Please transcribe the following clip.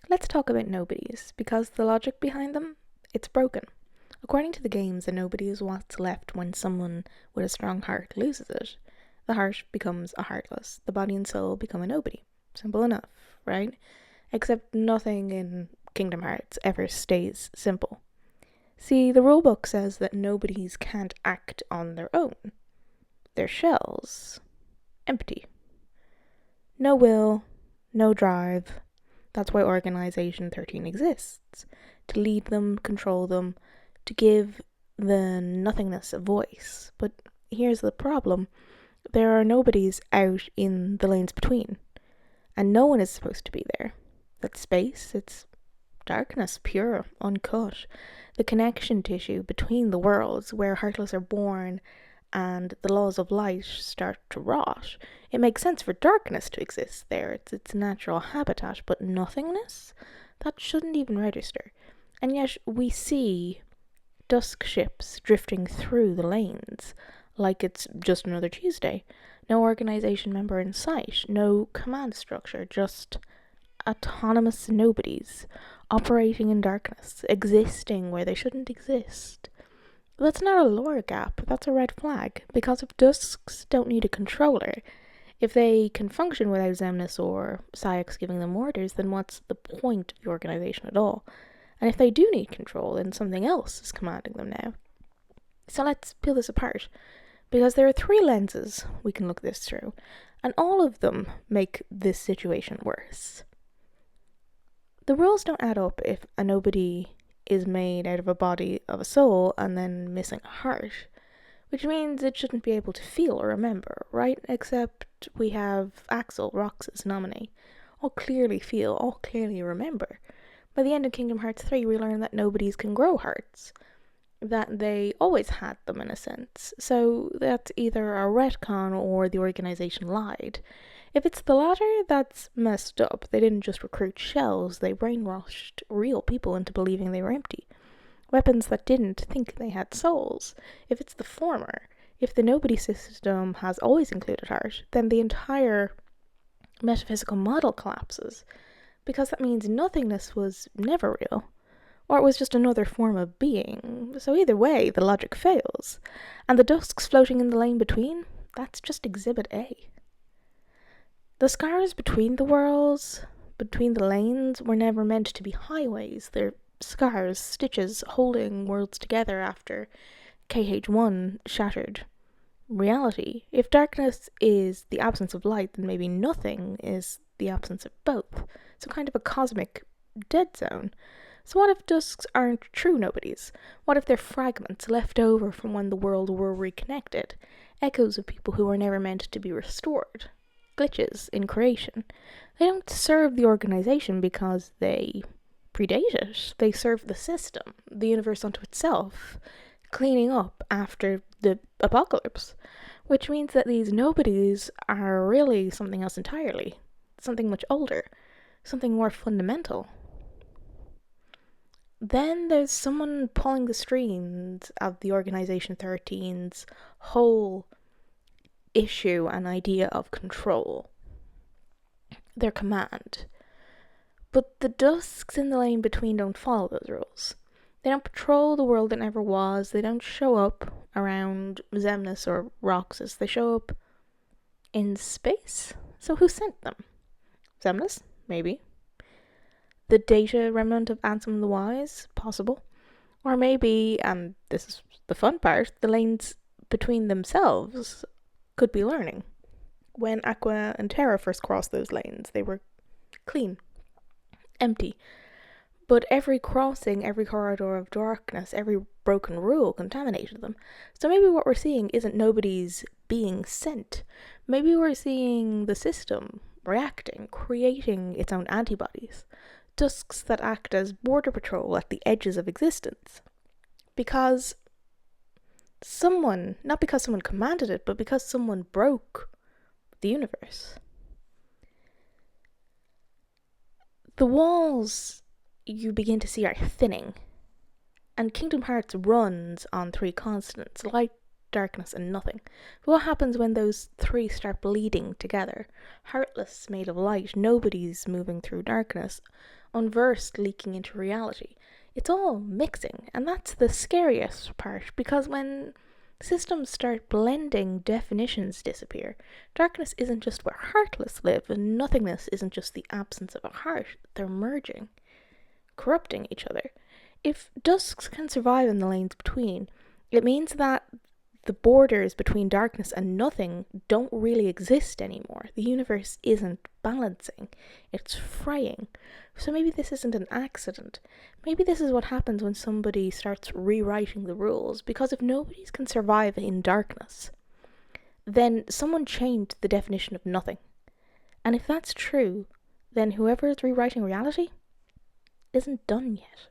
Let's talk about Nobodies, because the logic behind them, it's broken. According to the games, a nobody is what's left when someone with a strong heart loses it. The heart becomes a heartless. The body and soul become a nobody. Simple enough, right? Except nothing in Kingdom Hearts ever stays simple. See, the rulebook says that nobodies can't act on their own. Their shells, empty. No will, no drive. That's why Organization XIII exists. To lead them, control them, to give the nothingness a voice. But here's the problem. There are nobodies out in the lanes between. And no one is supposed to be there. That's space, it's darkness, pure, uncut. The connection tissue between the worlds where heartless are born and the laws of light start to rot. It makes sense for darkness to exist there. It's its natural habitat, but nothingness? That shouldn't even register. And yet we see dusk ships drifting through the lanes like it's just another Tuesday. No organization member in sight, no command structure, just autonomous nobodies operating in darkness, existing where they shouldn't exist. That's not a lore gap, that's a red flag, because if Dusks don't need a controller, if they can function without Xemnas or Syx giving them orders, then what's the point of the organization at all? And if they do need control, then something else is commanding them now. So let's peel this apart, because there are 3 lenses we can look this through, and all of them make this situation worse. The rules don't add up if a nobody is made out of a body of a soul and then missing a heart, which means it shouldn't be able to feel or remember, right? Except we have Axel, Roxas, Nominee, all clearly feel, all clearly remember. By the end of Kingdom Hearts 3, we learn that nobodies can grow hearts, that they always had them in a sense, so that's either a retcon or the organization lied. If it's the latter, that's messed up. They didn't just recruit shells, they brainwashed real people into believing they were empty. Weapons that didn't think they had souls. If it's the former, if the nobody system has always included heart, then the entire metaphysical model collapses, because that means nothingness was never real, or it was just another form of being. So either way, the logic fails. And the dusks floating in the lane between, that's just Exhibit A. The scars between the worlds, between the lanes, were never meant to be highways. They're scars, stitches holding worlds together after KH1 shattered reality. If darkness is the absence of light, then maybe nothing is the absence of both. So kind of a cosmic dead zone. So what if dusks aren't true nobodies? What if they're fragments left over from when the world were reconnected? Echoes of people who were never meant to be restored? Glitches in creation. They don't serve the organization because they predate it. They serve the system, the universe unto itself, cleaning up after the apocalypse. Which means that these nobodies are really something else entirely. Something much older. Something more fundamental. Then there's someone pulling the strings of the Organization XIII's whole issue and idea of control. Their command. But the dusks in the lane between don't follow those rules. They don't patrol the world that never was. They don't show up around Xemnas or Roxas. They show up in space. So who sent them? Xemnas? Maybe. The data remnant of Ansem the Wise? Possible. Or maybe, and this is the fun part, the lanes between themselves could be learning. When Aqua and Terra first crossed those lanes, they were clean, empty. But every crossing, every corridor of darkness, every broken rule contaminated them. So maybe what we're seeing isn't nobodies being sent. Maybe we're seeing the system reacting, creating its own antibodies. Dusks that act as border patrol at the edges of existence. Because someone, not because someone commanded it, but because someone broke the universe. The walls you begin to see are thinning, and Kingdom Hearts runs on 3 constants: light, darkness, and nothing. But what happens when those three start bleeding together? Heartless made of light, nobodies moving through darkness, unversed leaking into reality. It's all mixing, and that's the scariest part, because when systems start blending, definitions disappear. Darkness isn't just where heartless live, and nothingness isn't just the absence of a heart. They're merging, corrupting each other. If Dusks can survive in the lanes between, it means that the borders between darkness and nothing don't really exist anymore. The universe isn't balancing, it's fraying. So maybe this isn't an accident. Maybe this is what happens when somebody starts rewriting the rules, because if nobodies can survive in darkness, then someone changed the definition of nothing. And if that's true, then whoever is rewriting reality isn't done yet.